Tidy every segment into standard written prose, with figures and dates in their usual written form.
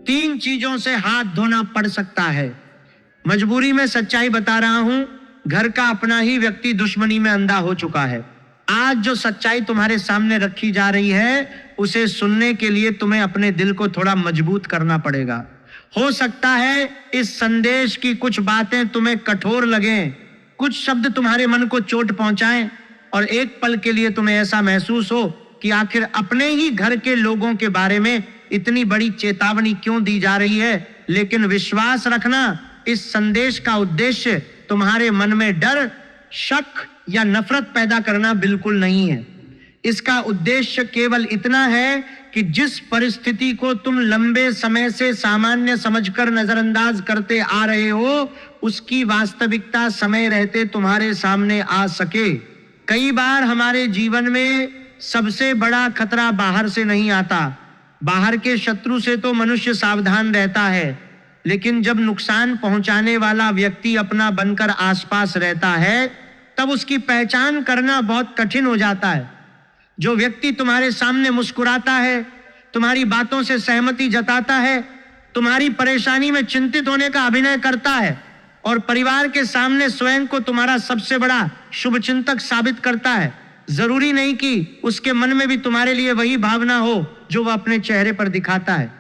3 चीजों से हाथ धोना पड़ सकता है। मजबूरी में सच्चाई बता रहा हूं, घर का अपना ही व्यक्ति दुश्मनी में अंधा हो चुका है। आज जो सच्चाई तुम्हारे सामने रखी जा रही है, उसे सुनने के लिए तुम्हें अपने दिल को थोड़ा मजबूत करना पड़ेगा। हो सकता है इस संदेश की कुछ बातें तुम्हें कठोर लगें, कुछ शब्द तुम्हारे मन को चोट पहुंचाएं और एक पल के लिए तुम्हें ऐसा महसूस हो कि आखिर अपने ही घर के लोगों के बारे में इतनी बड़ी चेतावनी क्यों दी जा रही है। लेकिन विश्वास रखना, इस संदेश का उद्देश्य तुम्हारे मन में डर, शक या नफरत पैदा करना बिल्कुल नहीं है। इसका उद्देश्य केवल इतना है कि जिस परिस्थिति को तुम लंबे समय से सामान्य समझकर नजरअंदाज करते आ रहे हो, उसकी वास्तविकता समय रहते तुम्हारे सामने आ सके। कई बार हमारे जीवन में सबसे बड़ा खतरा बाहर से नहीं आता। बाहर के शत्रु से तो मनुष्य सावधान रहता है, लेकिन जब नुकसान पहुंचाने वाला व्यक्ति अपना बनकर आसपास रहता है, तब उसकी पहचान करना बहुत कठिन हो जाता है। जो व्यक्ति तुम्हारे सामने मुस्कुराता है, तुम्हारी बातों से सहमति जताता है, तुम्हारी परेशानी में चिंतित होने का अभिनय करता है और परिवार के सामने स्वयं को तुम्हारा सबसे बड़ा शुभचिंतक साबित करता है, जरूरी नहीं कि उसके मन में भी तुम्हारे लिए वही भावना हो जो वह अपने चेहरे पर दिखाता है।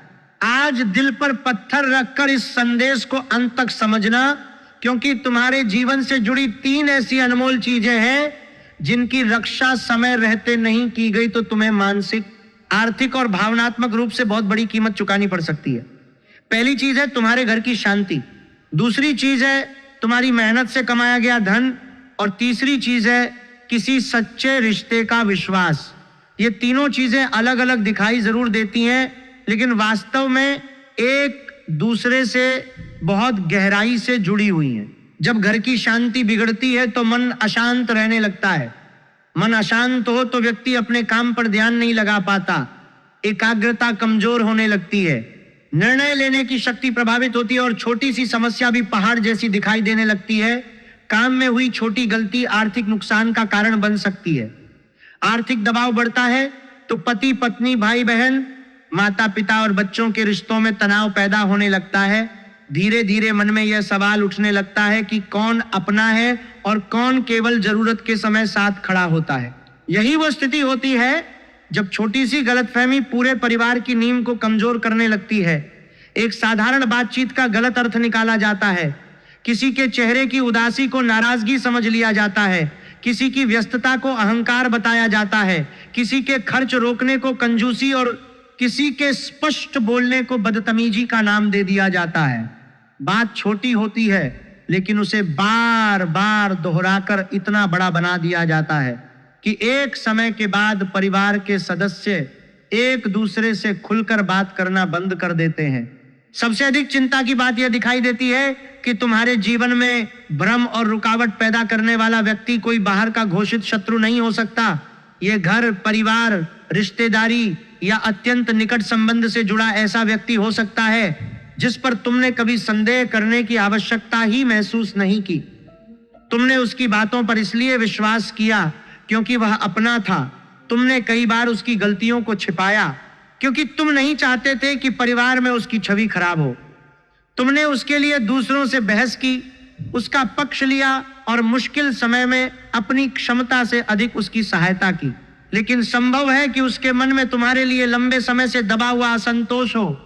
आज दिल पर पत्थर रखकर इस संदेश को अंत तक समझना, क्योंकि तुम्हारे जीवन से जुड़ी 3 ऐसी अनमोल चीजें हैं जिनकी रक्षा समय रहते नहीं की गई तो तुम्हें मानसिक, आर्थिक और भावनात्मक रूप से बहुत बड़ी कीमत चुकानी पड़ सकती है। पहली चीज है तुम्हारे घर की शांति, दूसरी चीज है तुम्हारी मेहनत से कमाया गया धन, और तीसरी चीज है किसी सच्चे रिश्ते का विश्वास। ये तीनों चीजें अलग अलग दिखाई जरूर देती हैं, लेकिन वास्तव में एक दूसरे से बहुत गहराई से जुड़ी हुई हैं। जब घर की शांति बिगड़ती है तो मन अशांत रहने लगता है। मन अशांत हो तो व्यक्ति अपने काम पर ध्यान नहीं लगा पाता, एकाग्रता कमजोर होने लगती है, निर्णय लेने की शक्ति प्रभावित होती है और छोटी सी समस्या भी पहाड़ जैसी दिखाई देने लगती है। काम में हुई छोटी गलती आर्थिक नुकसान का कारण बन सकती है। आर्थिक दबाव बढ़ता है तो पति पत्नी, भाई बहन, माता पिता और बच्चों के रिश्तों में तनाव पैदा होने लगता है। धीरे धीरे मन में यह सवाल उठने लगता है कि कौन अपना है और कौन केवल जरूरत के समय साथ खड़ा होता है। यही वो स्थिति होती है जब छोटी सी गलतफहमी पूरे परिवार की नींव को कमजोर करने लगती है। एक साधारण बातचीत का गलत अर्थ निकाला जाता है, किसी के चेहरे की उदासी को नाराजगी समझ लिया जाता है, किसी की व्यस्तता को अहंकार बताया जाता है, किसी के खर्च रोकने को कंजूसी और किसी के स्पष्ट बोलने को बदतमीजी का नाम दे दिया जाता है। बात छोटी होती है, लेकिन उसे बार बार दोहराकर इतना बड़ा बना दिया जाता है कि एक समय के बाद परिवार के सदस्य एक दूसरे से खुलकर बात करना बंद कर देते हैं। सबसे अधिक चिंता की बात यह दिखाई देती है कि तुम्हारे जीवन में भ्रम और रुकावट पैदा करने वाला व्यक्ति कोई बाहर का घोषित शत्रु नहीं हो सकता। यह घर, परिवार, रिश्तेदारी या अत्यंत निकट संबंध से जुड़ा ऐसा व्यक्ति हो सकता है जिस पर तुमने कभी संदेह करने की आवश्यकता ही महसूस नहीं की। तुमने उसकी बातों पर इसलिए विश्वास किया क्योंकि वह अपना था। तुमने कई बार उसकी गलतियों को छिपाया क्योंकि तुम नहीं चाहते थे कि परिवार में उसकी छवि खराब हो। तुमने उसके लिए दूसरों से बहस की, उसका पक्ष लिया और मुश्किल समय में अपनी क्षमता से अधिक उसकी सहायता की। लेकिन संभव है कि उसके मन में तुम्हारे लिए लंबे समय से दबा हुआ असंतोष हो।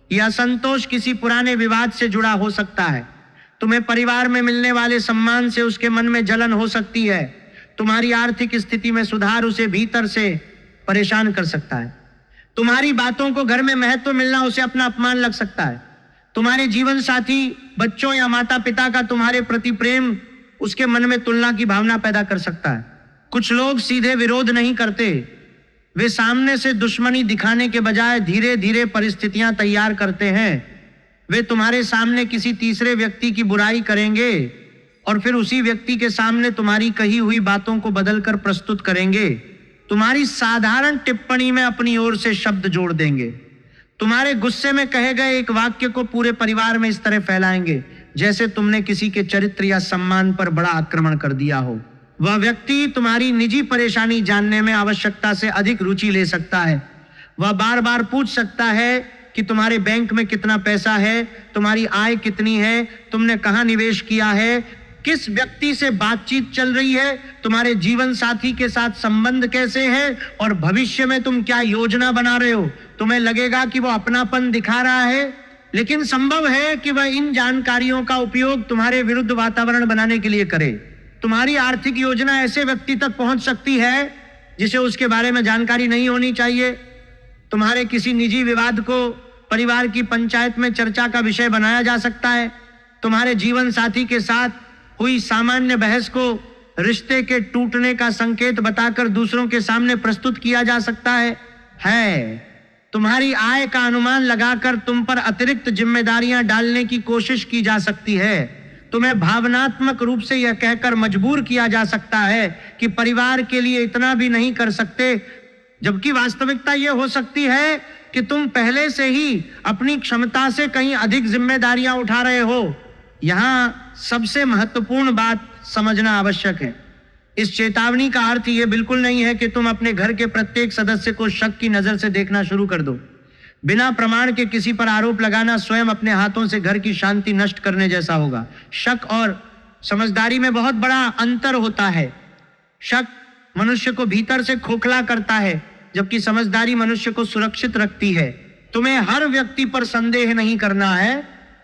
यह असंतोष किसी पुराने विवाद से जुड़ा हो सकता है। तुम्हें परिवार में मिलने वाले सम्मान से उसके मन में जलन हो सकती है। तुम्हारी आर्थिक स्थिति में सुधार उसे भीतर से परेशान कर सकता है। तुम्हारी बातों को घर में महत्व मिलना उसे अपना अपमान लग सकता है। तुम्हारे जीवन साथी, बच्चों या माता पिता का तुम्हारे प्रति प्रेम उसके मन में तुलना की भावना पैदा कर सकता है। कुछ लोग सीधे विरोध नहीं करते, वे सामने से दुश्मनी दिखाने के बजाय धीरे धीरे परिस्थितियां तैयार करते हैं। वे तुम्हारे सामने किसी तीसरे व्यक्ति की बुराई करेंगे और फिर उसी व्यक्ति के सामने तुम्हारी कही हुई बातों को बदलकर प्रस्तुत करेंगे। तुम्हारी साधारण टिप्पणी में अपनी ओर से शब्द जोड़ देंगे। तुम्हारे गुस्से में कहे गए एक वाक्य को पूरे परिवार में इस तरह फैलाएंगे जैसे तुमने किसी के चरित्र या सम्मान पर बड़ा आक्रमण कर दिया हो। वह व्यक्ति तुम्हारी निजी परेशानी जानने में आवश्यकता से अधिक रुचि ले सकता है। वह बार बार पूछ सकता है कि तुम्हारे बैंक में कितना पैसा है, तुम्हारी आय कितनी है, तुमने कहां निवेश किया है, किस व्यक्ति से बातचीत चल रही है, तुम्हारे जीवन साथी के साथ संबंध कैसे है और भविष्य में तुम क्या योजना बना रहे हो। तुम्हें लगेगा कि वो अपनापन दिखा रहा है, लेकिन संभव है कि वह इन जानकारियों का उपयोग तुम्हारे विरुद्ध वातावरण बनाने के लिए करे। तुम्हारी आर्थिक योजना ऐसे व्यक्ति तक पहुंच सकती है जिसे उसके बारे में जानकारी नहीं होनी चाहिए। तुम्हारे किसी निजी विवाद को परिवार की पंचायत में चर्चा का विषय बनाया जा सकता है। तुम्हारे जीवन साथी के साथ हुई सामान्य बहस को रिश्ते के टूटने का संकेत बताकर दूसरों के सामने प्रस्तुत किया जा सकता है। तुम्हारी आय का अनुमान लगाकर तुम पर अतिरिक्त जिम्मेदारियां डालने की कोशिश की जा सकती है। तुम्हें भावनात्मक रूप से यह कहकर मजबूर किया जा सकता है कि परिवार के लिए इतना भी नहीं कर सकते, जबकि वास्तविकता यह हो सकती है कि तुम पहले से ही अपनी क्षमता से कहीं अधिक जिम्मेदारियां उठा रहे हो। यहां सबसे महत्वपूर्ण बात समझना आवश्यक है। इस चेतावनी का अर्थ यह बिल्कुल नहीं है कि तुम अपने घर के प्रत्येक सदस्य को शक की नजर से देखना शुरू कर दो। बिना प्रमाण के किसी पर आरोप लगाना स्वयं अपने हाथों से घर की शांति नष्ट करने जैसा होगा। शक और समझदारी में बहुत बड़ा अंतर होता है। शक मनुष्य को भीतर से खोखला करता है, जबकि समझदारी मनुष्य को सुरक्षित रखती है। तुम्हें हर व्यक्ति पर संदेह नहीं करना है,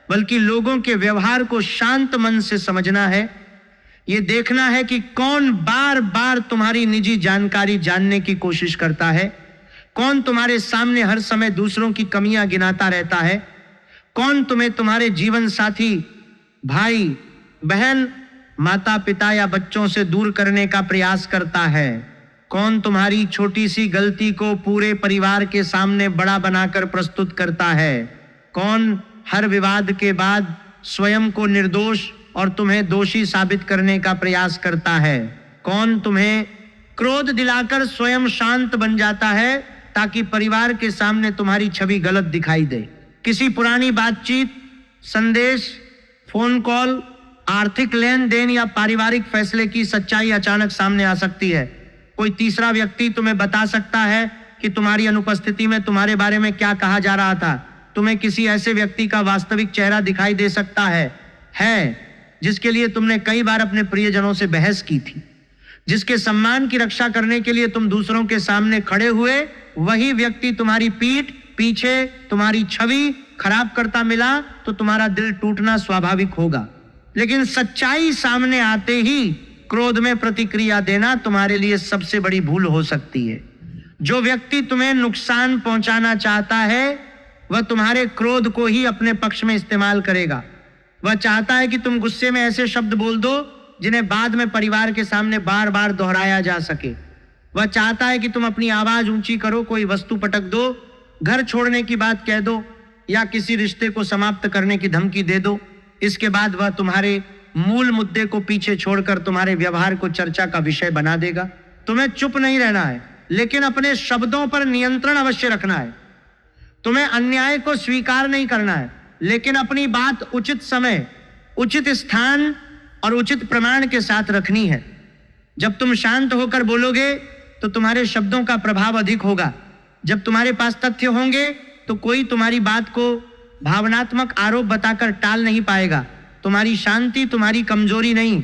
बल्कि लोगों के व्यवहार को शांत मन से समझना है। यह देखना है कि कौन बार बार तुम्हारी निजी जानकारी जानने की कोशिश करता है, कौन तुम्हारे सामने हर समय दूसरों की कमियां गिनाता रहता है, कौन तुम्हें तुम्हारे जीवन साथी, भाई बहन, माता पिता या बच्चों से दूर करने का प्रयास करता है, कौन तुम्हारी छोटी सी गलती को पूरे परिवार के सामने बड़ा बनाकर प्रस्तुत करता है, कौन हर विवाद के बाद स्वयं को निर्दोष और तुम्हें दोषी साबित करने का प्रयास करता है, कौन तुम्हें क्रोध दिलाकर स्वयं शांत बन जाता है ताकि परिवार के सामने तुम्हारी छवि गलत दिखाई दे। किसी पुरानी बातचीत, संदेश, फोन कॉल, आर्थिक लेन देन या पारिवारिक फैसले की सच्चाई अचानक सामने आ सकती है। कोई तीसरा व्यक्ति तुम्हें बता सकता है कि तुम्हारी अनुपस्थिति में तुम्हारे बारे में क्या कहा जा रहा था। तुम्हें किसी ऐसे व्यक्ति का वास्तविक चेहरा दिखाई दे सकता है जिसके लिए तुमने कई बार अपने प्रियजनों से बहस की थी, जिसके सम्मान की रक्षा करने के लिए तुम दूसरों के सामने खड़े हुए। वही व्यक्ति तुम्हारी पीठ पीछे तुम्हारी छवि खराब करता मिला तो तुम्हारा दिल टूटना स्वाभाविक होगा। लेकिन सच्चाई सामने आते ही क्रोध में प्रतिक्रिया देना तुम्हारे लिए सबसे बड़ी भूल हो सकती है। जो व्यक्ति तुम्हें नुकसान पहुंचाना चाहता है वह तुम्हारे क्रोध को ही अपने पक्ष में इस्तेमाल करेगा। वह चाहता है कि तुम गुस्से में ऐसे शब्द बोल दो जिन्हें बाद में परिवार के सामने बार बार दोहराया जा सके। वह चाहता है कि तुम अपनी आवाज ऊंची करो, कोई वस्तु पटक दो, घर छोड़ने की बात कह दो या किसी रिश्ते को समाप्त करने की धमकी दे दो। इसके बाद वह तुम्हारे मूल मुद्दे को पीछे छोड़कर तुम्हारे व्यवहार को चर्चा का विषय बना देगा। तुम्हें चुप नहीं रहना है, लेकिन अपने शब्दों पर नियंत्रण अवश्य रखना है। तुम्हें अन्याय को स्वीकार नहीं करना है, लेकिन अपनी बात उचित समय, उचित स्थान और उचित प्रमाण के साथ रखनी है। जब तुम शांत होकर बोलोगे तो तुम्हारे शब्दों का प्रभाव अधिक होगा। जब तुम्हारे पास तथ्य होंगे तो कोई तुम्हारी बात को भावनात्मक आरोप बताकर टाल नहीं पाएगा। तुम्हारी शांति तुम्हारी कमजोरी नहीं,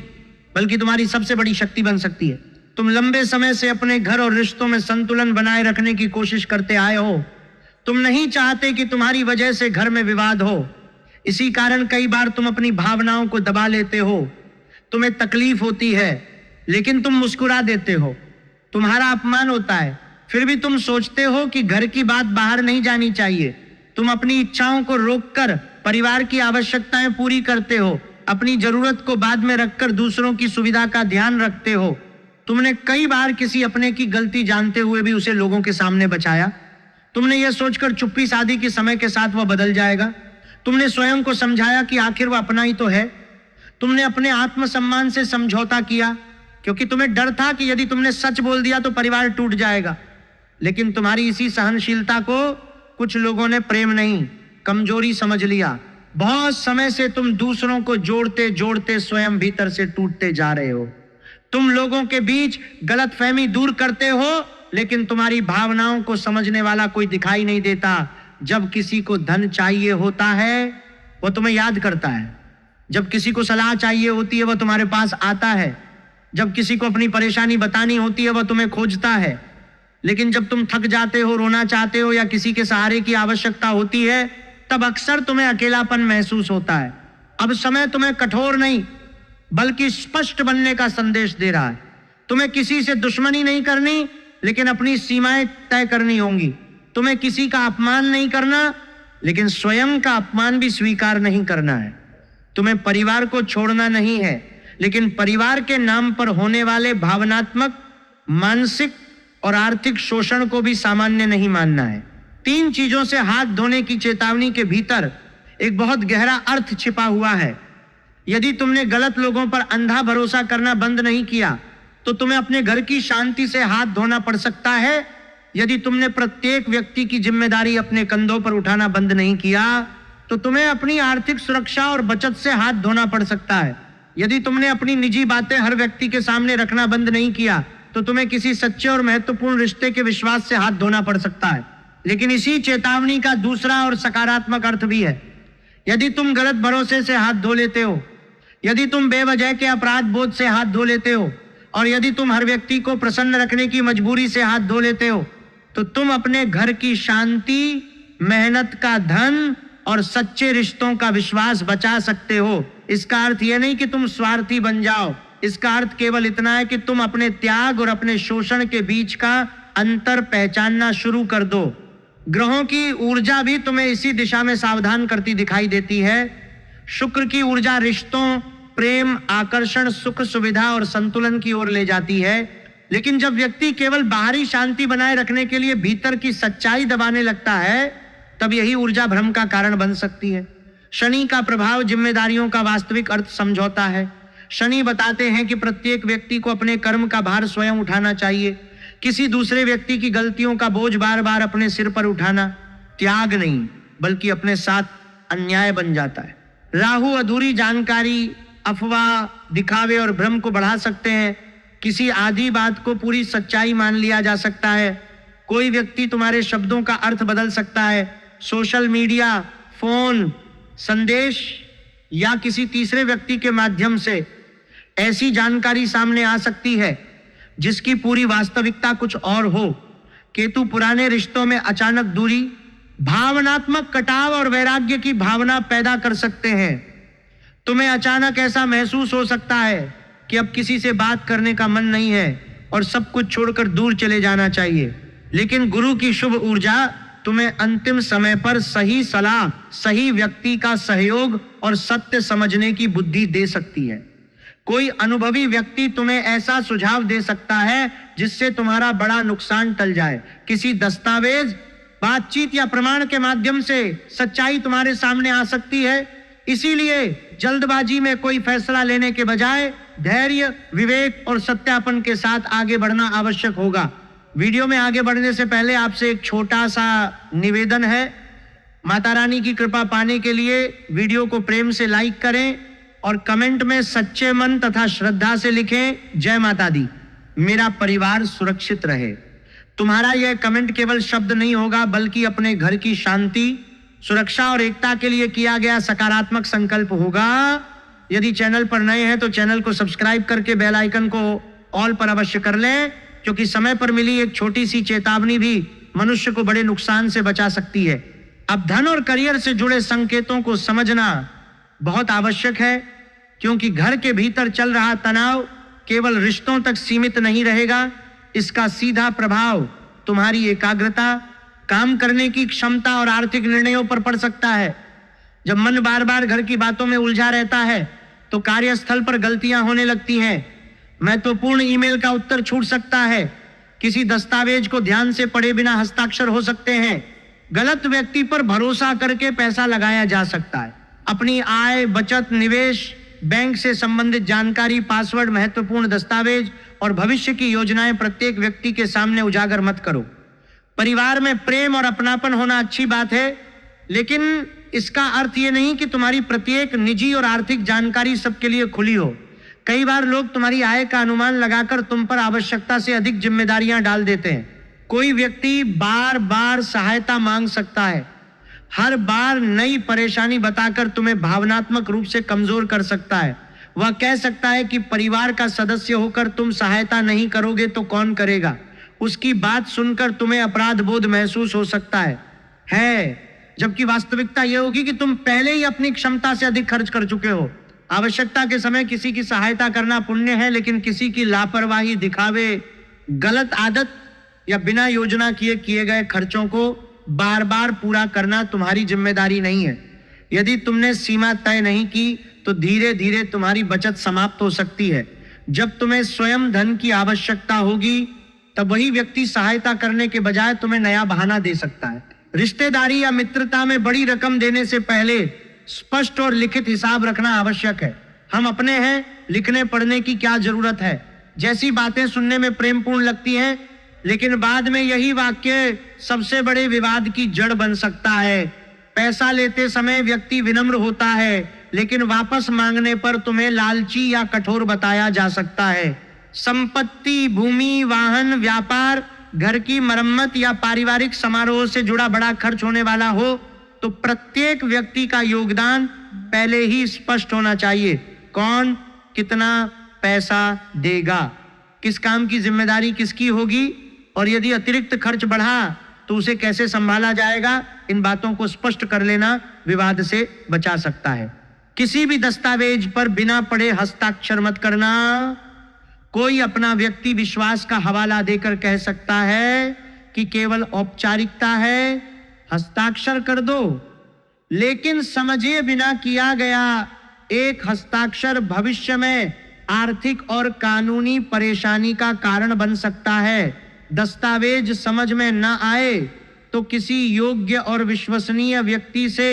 बल्कि तुम्हारी सबसे बड़ी शक्ति बन सकती है। तुम लंबे समय से अपने घर और रिश्तों में संतुलन बनाए रखने की कोशिश करते आए हो। तुम नहीं चाहते कि तुम्हारी वजह से घर में विवाद हो। इसी कारण कई बार तुम अपनी भावनाओं को दबा लेते हो। तुम्हें तकलीफ होती है, लेकिन तुम मुस्कुरा देते हो। तुम्हारा अपमान होता है, फिर भी तुम सोचते हो कि घर की बात बाहर नहीं जानी चाहिए। तुम अपनी इच्छाओं को रोककर परिवार की आवश्यकताएं पूरी करते हो। अपनी जरूरत को बाद में रखकर दूसरों की सुविधा का ध्यान रखते हो। तुमने कई बार किसी अपने की गलती जानते हुए भी उसे लोगों के सामने बचाया। तुमने यह सोचकर चुप्पी साधी कि समय के साथ वह बदल जाएगा। तुमने स्वयं को समझाया कि आखिर वह अपना ही तो है। तुमने अपने आत्मसम्मान से समझौता किया, क्योंकि तुम्हें डर था कि यदि तुमने सच बोल दिया तो परिवार टूट जाएगा। लेकिन तुम्हारी इसी सहनशीलता को कुछ लोगों ने प्रेम नहीं, कमजोरी समझ लिया। बहुत समय से तुम दूसरों को जोड़ते जोड़ते स्वयं भीतर से टूटते जा रहे हो। तुम लोगों के बीच गलतफहमी दूर करते हो, लेकिन तुम्हारी भावनाओं को समझने वाला कोई दिखाई नहीं देता। जब किसी को धन चाहिए होता है वो तुम्हें याद करता है, जब किसी को सलाह चाहिए होती है वो तुम्हारे पास आता है, जब किसी को अपनी परेशानी बतानी होती है वो तुम्हें खोजता है। लेकिन जब तुम थक जाते हो, रोना चाहते हो या किसी के सहारे की आवश्यकता होती है, तब अक्सर तुम्हें अकेलापन महसूस होता है। अब समय तुम्हें कठोर नहीं बल्कि स्पष्ट बनने का संदेश दे रहा है। तुम्हें किसी से दुश्मनी नहीं करनी, लेकिन अपनी सीमाएं तय करनी होंगी। तुम्हें किसी का अपमान नहीं करना, लेकिन स्वयं का अपमान भी स्वीकार नहीं करना है। तुम्हें परिवार को छोड़ना नहीं है, लेकिन परिवार के नाम पर होने वाले भावनात्मक, मानसिक और आर्थिक शोषण को भी सामान्य नहीं मानना है। 3 चीजों से हाथ धोने की चेतावनी के भीतर एक बहुत गहरा अर्थ छिपा हुआ है। यदि तुमने गलत लोगों पर अंधा भरोसा करना बंद नहीं किया तो तुम्हें अपने घर की शांति से हाथ धोना पड़ सकता है। यदि तुमने प्रत्येक व्यक्ति की जिम्मेदारी अपने कंधों पर उठाना बंद नहीं किया तो तुम्हें अपनी आर्थिक सुरक्षा और बचत से हाथ धोना पड़ सकता है। यदि तुमने अपनी निजी बातें हर व्यक्ति के सामने रखना बंद नहीं किया तो तुम्हें किसी सच्चे और महत्वपूर्ण रिश्ते के विश्वास से हाथ धोना पड़ सकता है। लेकिन इसी चेतावनी का दूसरा और सकारात्मक अर्थ भी है। यदि तुम गलत भरोसे से हाथ धो लेते हो, यदि तुम बेवजह के अपराध बोध से हाथ धो लेते हो और यदि तुम हर व्यक्ति को प्रसन्न रखने की मजबूरी से हाथ धो लेते हो, तो तुम अपने घर की शांति, मेहनत का धन और सच्चे रिश्तों का विश्वास बचा सकते हो। इसका अर्थ यह नहीं कि तुम स्वार्थी बन जाओ, इसका अर्थ केवल इतना है कि तुम अपने त्याग और अपने शोषण के बीच का अंतर पहचानना शुरू कर दो। ग्रहों की ऊर्जा भी तुम्हें इसी दिशा में सावधान करती दिखाई देती है। शुक्र की ऊर्जा रिश्तों, प्रेम, आकर्षण, सुख, सुविधा और संतुलन की ओर ले जाती है। लेकिन जब व्यक्ति केवल बाहरी शांति बनाए रखने के लिए भीतर की सच्चाई दबाने लगता है, तब यही ऊर्जा भ्रम का कारण बन सकती है। शनि का प्रभाव जिम्मेदारियों का वास्तविक अर्थ समझौता है। शनि बताते हैं कि प्रत्येक व्यक्ति को अपने कर्म का भार स्वयं उठाना चाहिए। किसी दूसरे व्यक्ति की गलतियों का बोझ बार बार अपने सिर पर उठाना त्याग नहीं बल्कि अपने साथ अन्याय बन जाता है। राहु अधूरी जानकारी, अफवाह, दिखावे और भ्रम को बढ़ा सकते हैं। किसी आधी बात को पूरी सच्चाई मान लिया जा सकता है। कोई व्यक्ति तुम्हारे शब्दों का अर्थ बदल सकता है। सोशल मीडिया, फोन, संदेश या किसी तीसरे व्यक्ति के माध्यम से ऐसी जानकारी सामने आ सकती है जिसकी पूरी वास्तविकता कुछ और हो। केतु पुराने रिश्तों में अचानक दूरी, भावनात्मक कटाव और वैराग्य की भावना पैदा कर सकते हैं। तुम्हें अचानक ऐसा महसूस हो सकता है कि अब किसी से बात करने का मन नहीं है और सब कुछ छोड़कर दूर चले जाना चाहिए। लेकिन गुरु की शुभ ऊर्जा तुम्हें अंतिम समय पर सही सलाह, सही व्यक्ति का सहयोग और सत्य समझने की बुद्धि दे सकती है। कोई अनुभवी व्यक्ति तुम्हें ऐसा सुझाव दे सकता है जिससे तुम्हारा बड़ा नुकसान टल जाए। किसी दस्तावेज, बातचीत या प्रमाण के माध्यम से सच्चाई तुम्हारे सामने आ सकती है। इसीलिए जल्दबाजी में कोई फैसला लेने के बजाय धैर्य, विवेक और सत्यापन के साथ आगे बढ़ना आवश्यक होगा। वीडियो में आगे बढ़ने से पहले आपसे एक छोटा सा निवेदन है। माता रानी की कृपा पाने के लिए वीडियो को प्रेम से लाइक करें और कमेंट में सच्चे मन तथा श्रद्धा से लिखें, जय माता दी, मेरा परिवार सुरक्षित रहे। तुम्हारा यह कमेंट केवल शब्द नहीं होगा बल्कि अपने घर की शांति, सुरक्षा और एकता के लिए किया गया सकारात्मक संकल्प होगा। यदि चैनल पर नए हैं तो चैनल को सब्सक्राइब करके बेल आइकन को ऑल पर अवश्य कर लें, क्योंकि समय पर मिली एक छोटी सी चेतावनी भी मनुष्य को बड़े नुकसान से बचा सकती है। अब धन और करियर से जुड़े संकेतों को समझना बहुत आवश्यक है, क्योंकि घर के भीतर चल रहा तनाव केवल रिश्तों तक सीमित नहीं रहेगा। इसका सीधा प्रभाव तुम्हारी एकाग्रता, काम करने की क्षमता और आर्थिक निर्णयों पर पड़ सकता है। जब मन बार बार घर की बातों में उलझा रहता है तो कार्यस्थल पर गलतियां होने लगती हैं। महत्वपूर्ण ईमेल का उत्तर छूट सकता है। किसी दस्तावेज को ध्यान से पढ़े बिना हस्ताक्षर हो सकते हैं। गलत व्यक्ति पर भरोसा करके पैसा लगाया जा सकता है। अपनी आय, बचत, निवेश, बैंक से संबंधित जानकारी, पासवर्ड, महत्वपूर्ण दस्तावेज और भविष्य की योजनाएं प्रत्येक व्यक्ति के सामने उजागर मत करो। परिवार में प्रेम और अपनापन होना अच्छी बात है, लेकिन इसका अर्थ ये नहीं कि तुम्हारी प्रत्येक निजी और आर्थिक जानकारी सबके लिए खुली हो। कई बार लोग तुम्हारी आय का अनुमान लगाकर तुम पर आवश्यकता से अधिक जिम्मेदारियां डाल देते हैं। कोई व्यक्ति बार बार सहायता मांग सकता है हर बार नई परेशानी बताकर तुम्हें भावनात्मक रूप से कमजोर कर सकता है। वह कह सकता है कि परिवार का सदस्य होकर तुम सहायता नहीं करोगे तो कौन करेगा। उसकी बात सुनकर तुम्हें अपराध बोध महसूस हो सकता है, जबकि वास्तविकता यह होगी कि तुम पहले ही अपनी क्षमता से अधिक खर्च कर चुके हो। आवश्यकता के समय किसी की सहायता करना पुण्य है, लेकिन किसी की लापरवाही, दिखावे, गलत आदत या बिना योजना किए गए खर्चों को बार बार पूरा करना तुम्हारी जिम्मेदारी नहीं है। यदि तुमने सीमा तय नहीं की तो धीरे धीरे तुम्हारी बचत समाप्त हो सकती है। जब तुम्हें स्वयं धन की आवश्यकता होगी तब वही व्यक्ति सहायता करने के बजाय तुम्हें नया बहाना दे सकता है। रिश्तेदारी या मित्रता में बड़ी रकम देने से पहले स्पष्ट और लिखित हिसाब रखना आवश्यक है। हम अपने हैं, लिखने पढ़ने की क्या जरूरत है। जैसी बातें सुनने में प्रेमपूर्ण लगती हैं, लेकिन बाद में यही वाक्य सबसे बड़े विवाद की जड़ बन सकता है। पैसा लेते समय व्यक्ति विनम्र होता है, लेकिन वापस मांगने पर तुम्हें लालची या कठोर बताया जा सकता है। संपत्ति, भूमि, वाहन, व्यापार, घर की मरम्मत या पारिवारिक समारोह से जुड़ा बड़ा खर्च होने वाला हो तो प्रत्येक व्यक्ति का योगदान पहले ही स्पष्ट होना चाहिए। कौन कितना पैसा देगा, किस काम की जिम्मेदारी किसकी होगी, और यदि अतिरिक्त खर्च बढ़ा तो उसे कैसे संभाला जाएगा, इन बातों को स्पष्ट कर लेना विवाद से बचा सकता है। किसी भी दस्तावेज पर बिना पढ़े हस्ताक्षर मत करना। कोई अपना व्यक्ति विश्वास का हवाला देकर कह सकता है कि केवल औपचारिकता है, हस्ताक्षर कर दो, लेकिन समझे बिना किया गया एक हस्ताक्षर भविष्य में आर्थिक और कानूनी परेशानी का कारण बन सकता है। दस्तावेज समझ में न आए तो किसी योग्य और विश्वसनीय व्यक्ति से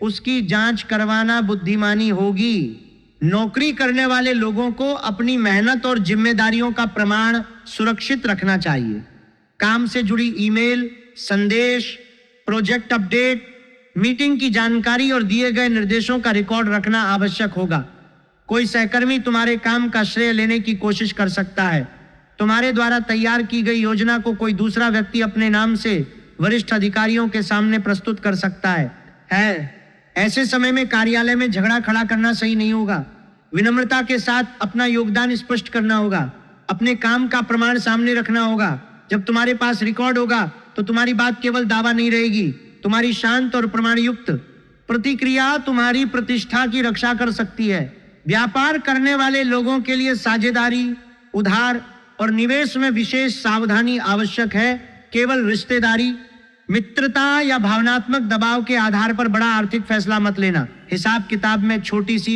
उसकी जांच करवाना बुद्धिमानी होगी। नौकरी करने वाले लोगों को अपनी मेहनत और जिम्मेदारियों का प्रमाण सुरक्षित रखना चाहिए। काम से जुड़ी ईमेल, संदेश, प्रोजेक्ट अपडेट, मीटिंग की जानकारी और दिए गए निर्देशों का रिकॉर्ड रखना आवश्यक होगा। कोई सहकर्मी तुम्हारे काम का श्रेय लेने की कोशिश कर सकता है। तुम्हारे द्वारा तैयार की गई योजना को कोई दूसरा व्यक्ति अपने नाम से वरिष्ठ अधिकारियों के सामने प्रस्तुत कर सकता है। ऐसे समय में कार्यालय में झगड़ा खड़ा करना सही नहीं होगा। विनम्रता के साथ अपना योगदान स्पष्ट करना होगा। अपने काम का प्रमाण सामने रखना होगा। जब तुम्हारे पास रिकॉर्ड होगा तो तुम्हारी बात केवल दावा नहीं रहेगी। तुम्हारी शांत और प्रमाणयुक्त प्रतिक्रिया तुम्हारी प्रतिष्ठा की रक्षा कर सकती है। व्यापार करने वाले लोगों के लिए साझेदारी, उधार और निवेश में विशेष सावधानी आवश्यक है। केवल रिश्तेदारी, मित्रता या भावनात्मक दबाव के आधार पर बड़ा आर्थिक फैसला मत लेना। हिसाब किताब में छोटी सी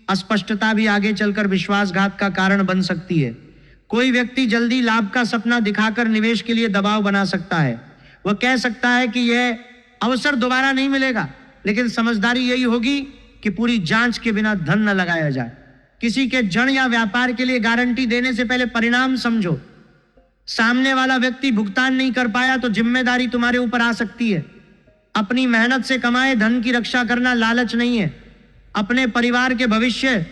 अस्पष्टता भी आगे चलकर विश्वासघात का कारण बन सकती है। कोई व्यक्ति जल्दी लाभ का सपना दिखाकर निवेश के लिए दबाव बना सकता है। वह कह सकता है कि यह अवसर दोबारा नहीं मिलेगा, लेकिन समझदारी यही होगी कि पूरी जांच के बिना धन न लगाया जाए। किसी के ऋण या व्यापार के लिए गारंटी देने से पहले परिणाम समझो। सामने वाला व्यक्ति भुगतान नहीं कर पाया तो जिम्मेदारी तुम्हारे ऊपर आ सकती है। अपनी मेहनत से कमाए धन की रक्षा करना लालच नहीं है। अपने परिवार के भविष्य,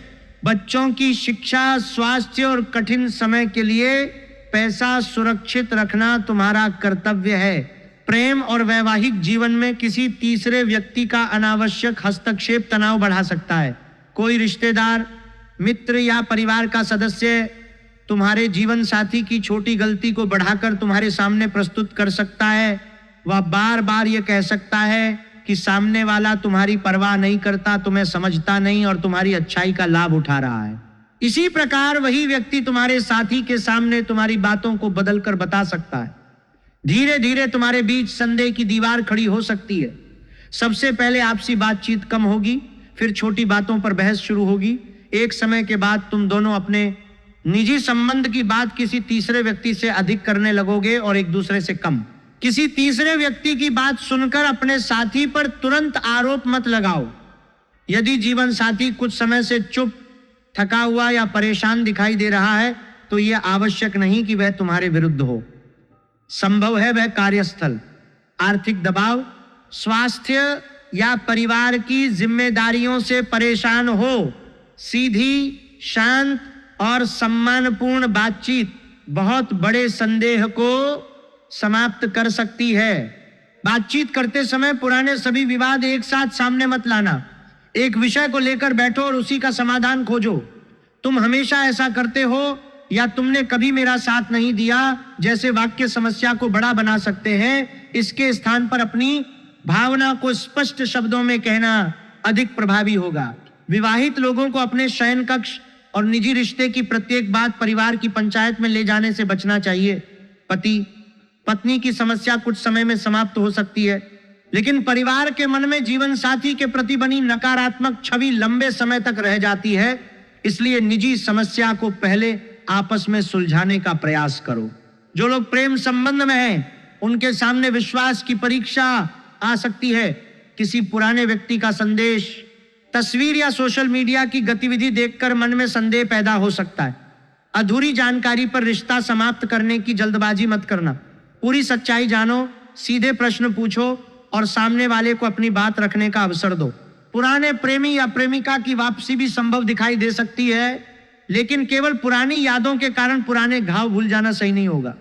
बच्चों की शिक्षा, स्वास्थ्य और कठिन समय के लिए पैसा सुरक्षित रखना तुम्हारा कर्तव्य है। प्रेम और वैवाहिक जीवन में किसी तीसरे व्यक्ति का अनावश्यक हस्तक्षेप तनाव बढ़ा सकता है। कोई रिश्तेदार, मित्र या परिवार का सदस्य तुम्हारे जीवन साथी की छोटी गलती को बढ़ाकर तुम्हारे सामने प्रस्तुत कर सकता है। वह बार बार यह कह सकता है कि सामने वाला तुम्हारी परवाह नहीं करता, तुम्हें समझता नहीं और तुम्हारी अच्छाई का लाभ उठा रहा है। इसी प्रकार वही व्यक्ति तुम्हारे साथी के सामने तुम्हारी बातों को बदलकर बता सकता है। धीरे धीरे तुम्हारे बीच संदेह की दीवार खड़ी हो सकती है। सबसे पहले आपसी बातचीत कम होगी, फिर छोटी बातों पर बहस शुरू होगी। एक समय के बाद तुम दोनों अपने निजी संबंध की बात किसी तीसरे व्यक्ति से अधिक करने लगोगे और एक दूसरे से कम। किसी तीसरे व्यक्ति की बात सुनकर अपने साथी पर तुरंत आरोप मत लगाओ। यदि जीवन साथी कुछ समय से चुप, थका हुआ या परेशान दिखाई दे रहा है तो यह आवश्यक नहीं कि वह तुम्हारे विरुद्ध हो। संभव है वह कार्यस्थल, आर्थिक दबाव, स्वास्थ्य या परिवार की जिम्मेदारियों से परेशान हो। सीधी, शांत और सम्मानपूर्ण बातचीत बहुत बड़े संदेह को समाप्त कर सकती है। बातचीत करते समय पुराने सभी विवाद एक साथ सामने मत लाना। एक विषय को लेकर बैठो और उसी का समाधान खोजो। तुम हमेशा ऐसा करते हो या तुमने कभी मेरा साथ नहीं दिया जैसे वाक्य समस्या को बड़ा बना सकते हैं। इसके स्थान पर अपनी भावना को स्पष्ट शब्दों में कहना अधिक प्रभावी होगा। विवाहित लोगों को अपने शयन कक्ष और निजी रिश्ते की प्रत्येक बात परिवार की पंचायत में ले जाने से बचना चाहिए। पति पत्नी की समस्या कुछ समय में समाप्त हो सकती है, लेकिन परिवार के मन में जीवन साथी के प्रति बनी नकारात्मक छवि लंबे समय तक रह जाती है। इसलिए निजी समस्या को पहले आपस में सुलझाने का प्रयास करो। जो लोग प्रेम संबंध में हैं, उनके सामने विश्वास की परीक्षा आ सकती है। किसी पुराने व्यक्ति का संदेश, तस्वीर या सोशल मीडिया की गतिविधि देखकर मन में संदेह पैदा हो सकता है। अधूरी जानकारी पर रिश्ता समाप्त करने की जल्दबाजी मत करना। पूरी सच्चाई जानो, सीधे प्रश्न पूछो और सामने वाले को अपनी बात रखने का अवसर दो। पुराने प्रेमी या प्रेमिका की वापसी भी संभव दिखाई दे सकती है, लेकिन केवल पुरानी यादों के कारण पुराने घाव भूल जाना सही नहीं होगा।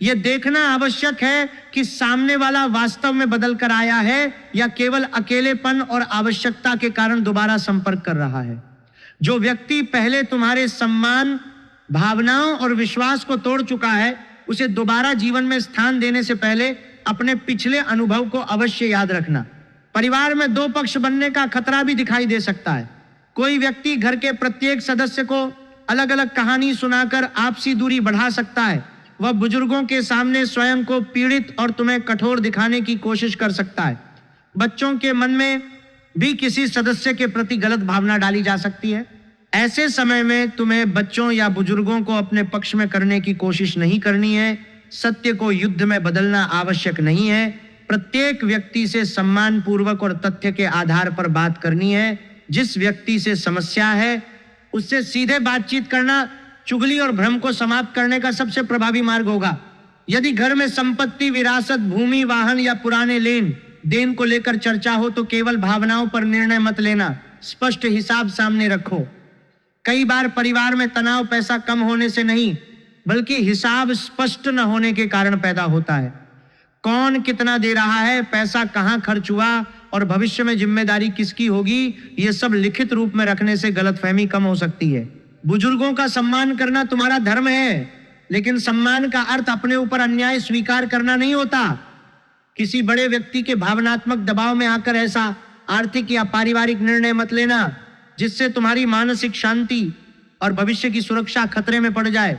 यह देखना आवश्यक है कि सामने वाला वास्तव में बदल कर आया है या केवल अकेलेपन और आवश्यकता के कारण दोबारा संपर्क कर रहा है। जो व्यक्ति पहले तुम्हारे सम्मान, भावनाओं और विश्वास को तोड़ चुका है, उसे दोबारा जीवन में स्थान देने से पहले अपने पिछले अनुभव को अवश्य याद रखना। परिवार में दो पक्ष बनने का खतरा भी दिखाई दे सकता है। कोई व्यक्ति घर के प्रत्येक सदस्य को अलग अलग कहानी सुनाकर आपसी दूरी बढ़ा सकता है। वह बुजुर्गों के सामने स्वयं को पीड़ित और तुम्हें कठोर दिखाने की कोशिश कर सकता है। बच्चों के मन में भी किसी सदस्य के प्रति गलत भावना डाली जा सकती है। ऐसे समय में तुम्हें बच्चों या बुजुर्गों को अपने पक्ष में करने की कोशिश नहीं करनी है। सत्य को युद्ध में बदलना आवश्यक नहीं है। प्रत्येक व्यक्ति से सम्मान पूर्वक और तथ्य के आधार पर बात करनी है। जिस व्यक्ति से समस्या है उससे सीधे बातचीत करना चुगली और भ्रम को समाप्त करने का सबसे प्रभावी मार्ग होगा। यदि घर में संपत्ति, विरासत, भूमि, वाहन या पुराने लेन देन को लेकर चर्चा हो तो केवल भावनाओं पर निर्णय मत लेना, स्पष्ट हिसाब सामने रखो। कई बार परिवार में तनाव पैसा कम होने से नहीं, बल्कि हिसाब स्पष्ट न होने के कारण पैदा होता है। कौन कितना दे रहा है, पैसा कहाँ खर्च हुआ और भविष्य में जिम्मेदारी किसकी होगी, ये सब लिखित रूप में रखने से गलतफहमी कम हो सकती है। बुजुर्गों का सम्मान करना तुम्हारा धर्म है, लेकिन सम्मान का अर्थ अपने ऊपर अन्याय स्वीकार करना नहीं होता। किसी बड़े व्यक्ति के भावनात्मक दबाव में आकर ऐसा आर्थिक या पारिवारिक निर्णय मत लेना जिससे तुम्हारी मानसिक शांति और भविष्य की सुरक्षा खतरे में पड़ जाए।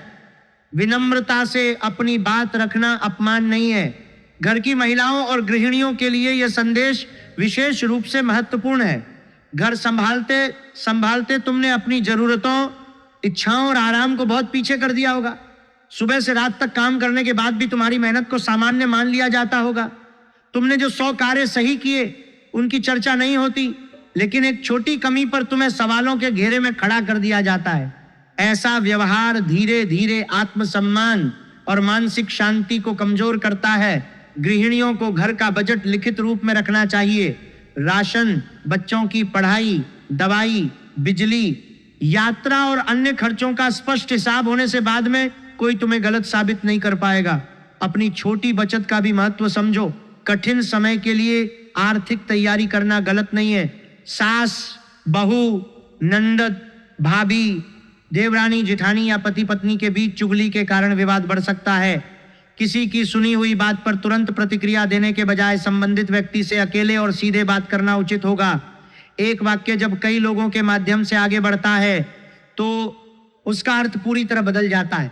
विनम्रता से अपनी बात रखना अपमान नहीं है। घर की महिलाओं और गृहिणियों के लिए यह संदेश विशेष रूप से महत्वपूर्ण है। घर संभालते संभालते तुमने अपनी जरूरतों, इच्छाओं और आराम को बहुत पीछे कर दिया होगा। सुबह से रात तक काम करने के बाद भी तुम्हारी मेहनत को सामान्य मान लिया जाता होगा। तुमने जो 100 कार्य सही किए उनकी चर्चा नहीं होती, लेकिन एक छोटी कमी पर तुम्हें सवालों के घेरे में खड़ा कर दिया जाता है। ऐसा व्यवहार धीरे धीरे आत्मसम्मान और मानसिक शांति को कमजोर करता है। गृहिणियों को घर का बजट लिखित रूप में रखना चाहिए। राशन, बच्चों की पढ़ाई, दवाई, बिजली, यात्रा और अन्य खर्चों का स्पष्ट हिसाब होने से बाद में कोई तुम्हें गलत साबित नहीं कर पाएगा। अपनी छोटी बचत का भी महत्व समझो। कठिन समय के लिए आर्थिक तैयारी करना गलत नहीं है। सास, बहू, नंदद, भाभी, देवरानी, जिठानी या पति पत्नी के बीच चुगली के कारण विवाद बढ़ सकता है। किसी की सुनी हुई बात पर तुरंत प्रतिक्रिया देने के बजाय संबंधित व्यक्ति से अकेले और सीधे बात करना उचित होगा। एक वाक्य जब कई लोगों के माध्यम से आगे बढ़ता है तो उसका अर्थ पूरी तरह बदल जाता है।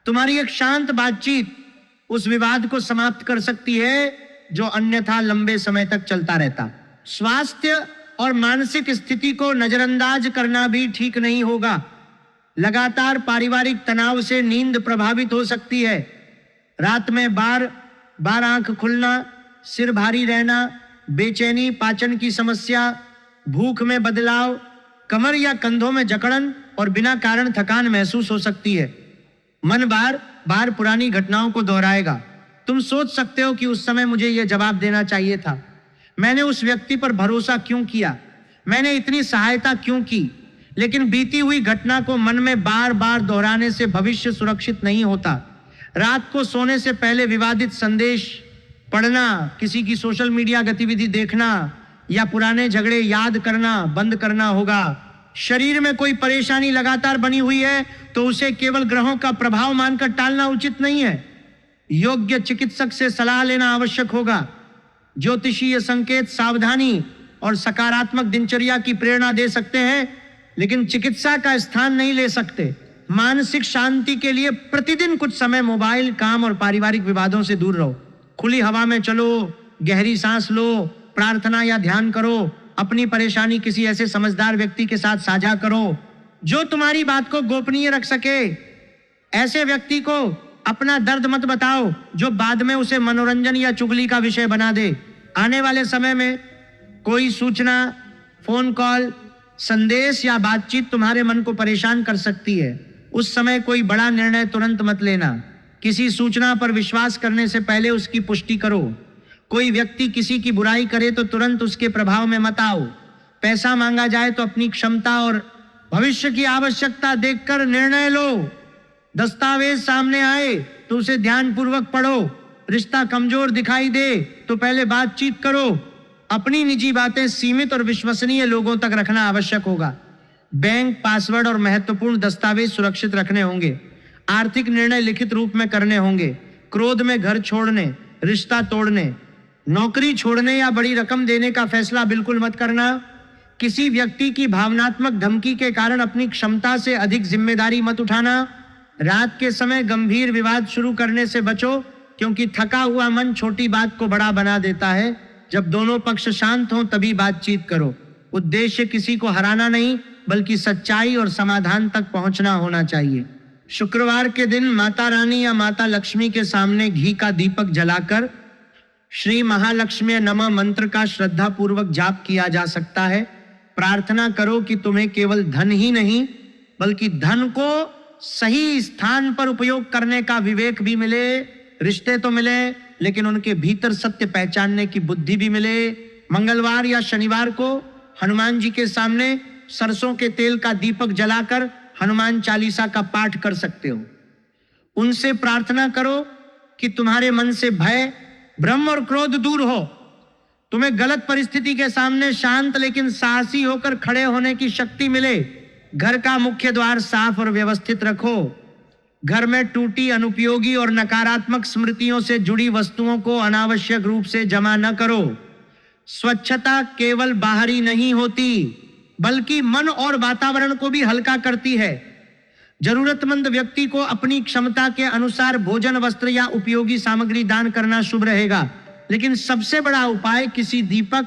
तुम्हारी एक शांत बातचीत उस विवाद को समाप्त कर सकती है जो अन्यथा लंबे समय तक चलता रहता। स्वास्थ्य और मानसिक स्थिति को नजरअंदाज करना भी ठीक नहीं होगा। लगातार पारिवारिक तनाव से नींद प्रभावित हो सकती है। रात में बार बार आंख खुलना, सिर भारी रहना, बेचैनी, पाचन की समस्या, भूख में बदलाव, कमर या कंधों में जकड़न और बिना कारण थकान महसूस हो सकती है। मन बार बार पुरानी घटनाओं को दोहराएगा। तुम सोच सकते हो कि उस समय मुझे यह जवाब देना चाहिए था, मैंने उस व्यक्ति पर भरोसा क्यों किया, मैंने इतनी सहायता क्यों की। लेकिन बीती हुई घटना को मन में बार बार दोहराने से भविष्य सुरक्षित नहीं होता। रात को सोने से पहले विवादित संदेश पढ़ना, किसी की सोशल मीडिया गतिविधि देखना या पुराने झगड़े याद करना बंद करना होगा। शरीर में कोई परेशानी लगातार बनी हुई है तो उसे केवल ग्रहों का प्रभाव मानकर टालना उचित नहीं है। योग्य चिकित्सक से सलाह लेना आवश्यक होगा। ज्योतिषीय संकेत सावधानी और सकारात्मक दिनचर्या की प्रेरणा दे सकते हैं, लेकिन चिकित्सा का स्थान नहीं ले सकते। मानसिक शांति के लिए प्रतिदिन कुछ समय मोबाइल, काम और पारिवारिक विवादों से दूर रहो। खुली हवा में चलो, गहरी सांस लो, प्रार्थना या ध्यान करो। अपनी परेशानी किसी ऐसे समझदार व्यक्ति के साथ साझा करो जो तुम्हारी बात को गोपनीय रख सके। ऐसे व्यक्ति को अपना दर्द मत बताओ जो बाद में उसे मनोरंजन या चुगली का विषय बना दे। आने वाले समय में कोई सूचना, फोन कॉल, संदेश या बातचीत तुम्हारे मन को परेशान कर सकती है। उस समय कोई बड़ा निर्णय तुरंत मत लेना। किसी सूचना पर विश्वास करने से पहले उसकी पुष्टि करो। कोई व्यक्ति किसी की बुराई करे तो तुरंत उसके प्रभाव में मत आओ। पैसा मांगा जाए तो अपनी क्षमता और भविष्य की आवश्यकता देखकर निर्णय लो। दस्तावेज सामने आए तो उसे ध्यानपूर्वक पढ़ो। रिश्ता कमजोर दिखाई दे तो पहले बातचीत करो। अपनी निजी बातें सीमित और विश्वसनीय लोगों तक रखना आवश्यक होगा। बैंक पासवर्ड और महत्वपूर्ण दस्तावेज सुरक्षित रखने होंगे। आर्थिक निर्णय लिखित रूप में करने होंगे। क्रोध में घर छोड़ने, रिश्ता तोड़ने, नौकरी छोड़ने या बड़ी रकम देने का फैसला बिल्कुल मत करना। किसी व्यक्ति की भावनात्मक धमकी के कारण अपनी क्षमता से अधिक जिम्मेदारी मत उठाना। रात के समय गंभीर विवाद शुरू करने से बचो, क्योंकि थका हुआ मन छोटी बात को बड़ा बना देता है। जब दोनों पक्ष शांत हों तभी बातचीत करो। उद्देश्य किसी को हराना नहीं, बल्कि सच्चाई और समाधान तक पहुंचना होना चाहिए। शुक्रवार के दिन माता रानी या माता लक्ष्मी के सामने घी का दीपक जलाकर श्री महालक्ष्मी नमः मंत्र का श्रद्धा पूर्वक जाप किया जा सकता है। प्रार्थना करो कि तुम्हें केवल धन ही नहीं, बल्कि धन को सही स्थान पर उपयोग करने का विवेक भी मिले। रिश्ते तो मिले, लेकिन उनके भीतर सत्य पहचानने की बुद्धि भी मिले। मंगलवार या शनिवार को हनुमान जी के सामने सरसों के तेल का दीपक जलाकर हनुमान चालीसा का पाठ कर सकते हो। उनसे प्रार्थना करो कि तुम्हारे मन से भय, भ्रम और क्रोध दूर हो। तुम्हें गलत परिस्थिति के सामने शांत लेकिन साहसी होकर खड़े होने की शक्ति मिले। घर का मुख्य द्वार साफ और व्यवस्थित रखो। घर में टूटी, अनुपयोगी और नकारात्मक स्मृतियों से जुड़ी वस्तुओं को अनावश्यक रूप से जमा न करो। स्वच्छता केवल बाहरी नहीं होती, बल्कि मन और वातावरण को भी हल्का करती है। जरूरतमंद व्यक्ति को अपनी क्षमता के अनुसार भोजन, वस्त्र या उपयोगी सामग्री दान करना शुभ रहेगा। लेकिन सबसे बड़ा उपाय किसी दीपक,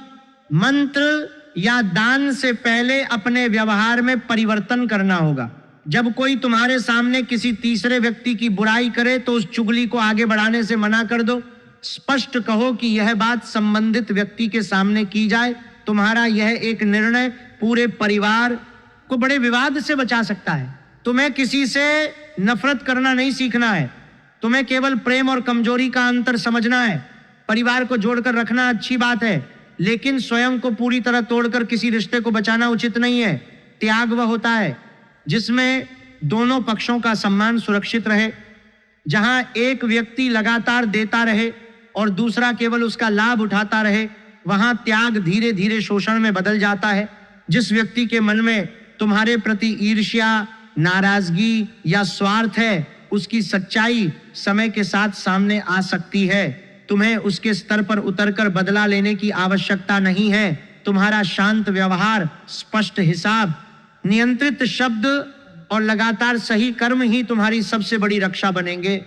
मंत्र या दान से पहले अपने व्यवहार में परिवर्तन करना होगा। जब कोई तुम्हारे सामने किसी तीसरे व्यक्ति की बुराई करे तो उस चुगली को आगे बढ़ाने से मना कर दो। स्पष्ट कहो कि यह बात संबंधित व्यक्ति के सामने की जाए। तुम्हारा यह एक निर्णय पूरे परिवार को बड़े विवाद से बचा सकता है। तुम्हें किसी से नफरत करना नहीं सीखना है। तुम्हें केवल प्रेम और कमजोरी का अंतर समझना है। परिवार को जोड़कर रखना अच्छी बात है, लेकिन स्वयं को पूरी तरह तोड़कर किसी रिश्ते को बचाना उचित नहीं है। त्याग वह होता है जिसमें दोनों पक्षों का सम्मान सुरक्षित रहे। जहां एक व्यक्ति लगातार देता रहे और दूसरा केवल उसका लाभ उठाता रहे, वहां त्याग धीरे धीरे शोषण में बदल जाता है। जिस व्यक्ति के मन में तुम्हारे प्रति ईर्ष्या, नाराजगी या स्वार्थ है, उसकी सच्चाई समय के साथ सामने आ सकती है। तुम्हें उसके स्तर पर उतरकर बदला लेने की आवश्यकता नहीं है। तुम्हारा शांत व्यवहार, स्पष्ट हिसाब, नियंत्रित शब्द और लगातार सही कर्म ही तुम्हारी सबसे बड़ी रक्षा बनेंगे।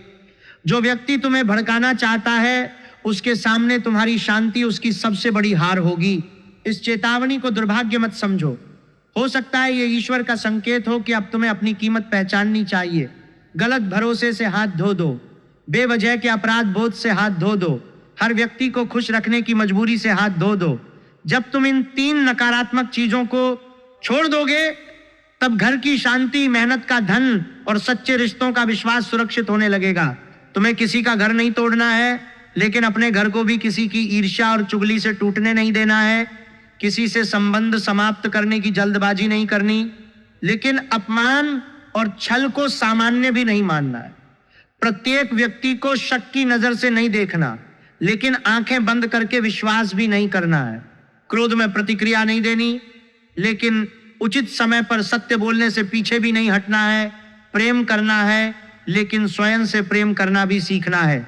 जो व्यक्ति तुम्हें भड़काना चाहता है, उसके सामने तुम्हारी शांति उसकी सबसे बड़ी हार होगी। इस चेतावनी को दुर्भाग्य मत समझो। हो सकता है ये ईश्वर का संकेत हो कि अब तुम्हें अपनी कीमत पहचाननी चाहिए। गलत भरोसे से हाथ धो दो। बेवजह के अपराध बोध से हाथ धो दो। हर व्यक्ति को खुश रखने की मजबूरी से हाथ धो दो। जब तुम इन 3 नकारात्मक चीजों को छोड़ दोगे, तब घर की शांति, मेहनत का धन और सच्चे रिश्तों का विश्वास सुरक्षित होने लगेगा। तुम्हें किसी का घर नहीं तोड़ना है, लेकिन अपने घर को भी किसी की ईर्ष्या और चुगली से टूटने नहीं देना है। किसी से संबंध समाप्त करने की जल्दबाजी नहीं करनी, लेकिन अपमान और छल को सामान्य भी नहीं मानना है। प्रत्येक व्यक्ति को शक की नजर से नहीं देखना। लेकिन आंखें बंद करके विश्वास भी नहीं करना है। क्रोध में प्रतिक्रिया नहीं देनी, लेकिन उचित समय पर सत्य बोलने से पीछे भी नहीं हटना है। प्रेम करना है, लेकिन स्वयं से प्रेम करना भी सीखना है।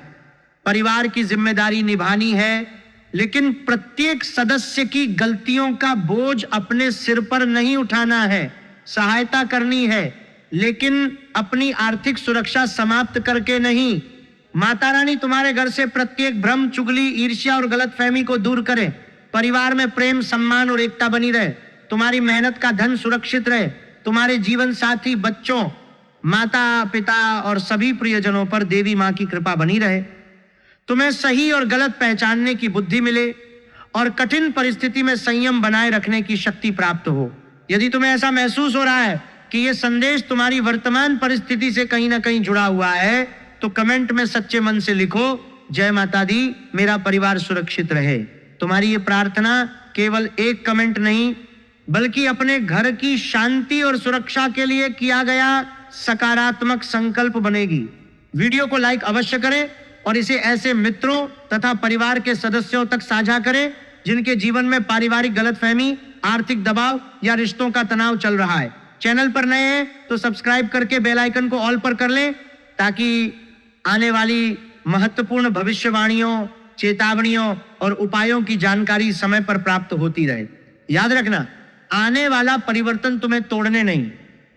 परिवार की जिम्मेदारी निभानी है, लेकिन प्रत्येक सदस्य की गलतियों का बोझ अपने सिर पर नहीं उठाना है। सहायता करनी है, लेकिन अपनी आर्थिक सुरक्षा समाप्त करके नहीं। माता रानी तुम्हारे घर से प्रत्येक भ्रम, चुगली, ईर्ष्या और गलतफहमी को दूर करे। परिवार में प्रेम, सम्मान और एकता बनी रहे। तुम्हारी मेहनत का धन सुरक्षित रहे। तुम्हारे जीवन साथी, बच्चों, माता पिता और सभी प्रियजनों पर देवी मां की कृपा बनी रहे। तुम्हें सही और गलत पहचानने की बुद्धि मिले और कठिन परिस्थिति में संयम बनाए रखने की शक्ति प्राप्त हो। यदि तुम्हें ऐसा महसूस हो रहा है कि यह संदेश तुम्हारी वर्तमान परिस्थिति से कहीं ना कहीं जुड़ा हुआ है, तो कमेंट में सच्चे मन से लिखो, जय माता दी, मेरा परिवार सुरक्षित रहे। तुम्हारी ये प्रार्थना केवल एक कमेंट नहीं, बल्कि अपने घर की शांति और सुरक्षा के लिए किया गया सकारात्मक संकल्प बनेगी। वीडियो को लाइक अवश्य करें और इसे ऐसे मित्रों तथा परिवार के सदस्यों तक साझा करें जिनके जीवन में पारिवारिक गलतफहमी, आर्थिक दबाव या रिश्तों का तनाव चल रहा है। चैनल पर नए हैं तो सब्सक्राइब करके बेल आइकन को ऑल पर कर लें, ताकि आने वाली महत्वपूर्ण भविष्यवाणियों, चेतावनियों और उपायों की जानकारी समय पर प्राप्त होती रहे। याद रखना, आने वाला परिवर्तन तुम्हें तोड़ने नहीं,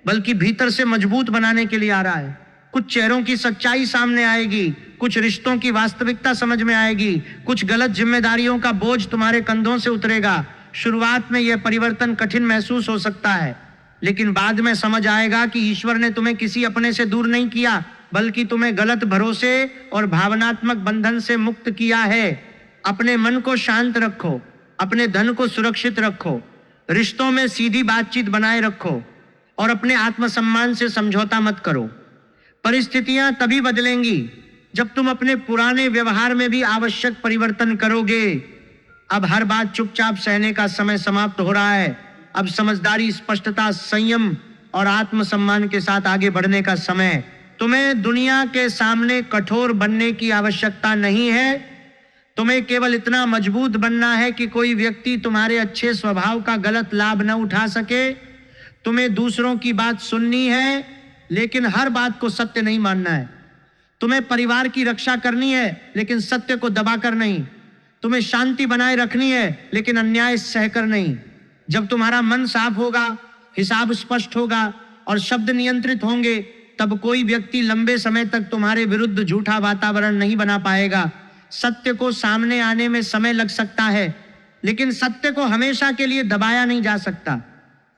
बल्कि भीतर से मजबूत बनाने के लिए आ रहा है। कुछ चेहरों की सच्चाई सामने आएगी, कुछ रिश्तों की वास्तविकता समझ में आएगी, कुछ गलत जिम्मेदारियों का बोझ तुम्हारे कंधों से उतरेगा। शुरुआत में यह परिवर्तन कठिन महसूस हो सकता है, लेकिन बाद में समझ आएगा कि ईश्वर ने तुम्हें किसी अपने से दूर नहीं किया, बल्कि तुम्हें गलत भरोसे और भावनात्मक बंधन से मुक्त किया है। अपने मन को शांत रखो, अपने धन को सुरक्षित रखो, रिश्तों में सीधी बातचीत बनाए रखो और अपने आत्मसम्मान से समझौता मत करो। परिस्थितियां तभी बदलेंगी जब तुम अपने पुराने व्यवहार में भी आवश्यक परिवर्तन करोगे। अब हर बात चुपचाप सहने का समय समाप्त हो रहा है। अब समझदारी, स्पष्टता, संयम और आत्मसम्मान के साथ आगे बढ़ने का समय। तुम्हें दुनिया के सामने कठोर बनने की आवश्यकता नहीं है। तुम्हें केवल इतना मजबूत बनना है कि कोई व्यक्ति तुम्हारे अच्छे स्वभाव का गलत लाभ न उठा सके। तुम्हें दूसरों की बात सुननी है, लेकिन हर बात को सत्य नहीं मानना है। तुम्हें परिवार की रक्षा करनी है, लेकिन सत्य को दबाकर नहीं। तुम्हें शांति बनाए रखनी है, लेकिन अन्याय सहकर नहीं। जब तुम्हारा मन साफ होगा, हिसाब स्पष्ट होगा और शब्द नियंत्रित होंगे, तब कोई व्यक्ति लंबे समय तक तुम्हारे विरुद्ध झूठा वातावरण नहीं बना पाएगा। सत्य को सामने आने में समय लग सकता है, लेकिन सत्य को हमेशा के लिए दबाया नहीं जा सकता।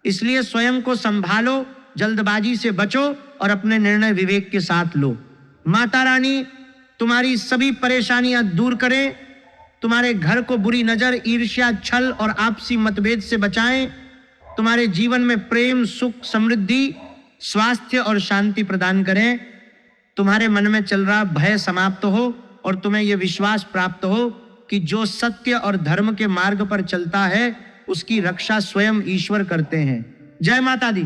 इसलिए स्वयं को संभालो, जल्दबाजी से बचो और अपने निर्णय विवेक के साथ लो। माता रानी तुम्हारी सभी परेशानियां दूर करें, तुम्हारे घर को बुरी नजर, ईर्ष्या, छल और आपसी मतभेद से बचाएं। तुम्हारे जीवन में प्रेम, सुख, समृद्धि, स्वास्थ्य और शांति प्रदान करें। तुम्हारे मन में चल रहा भय समाप्त हो और तुम्हें यह विश्वास प्राप्त हो कि जो सत्य और धर्म के मार्ग पर चलता है, उसकी रक्षा स्वयं ईश्वर करते हैं। जय माता दी।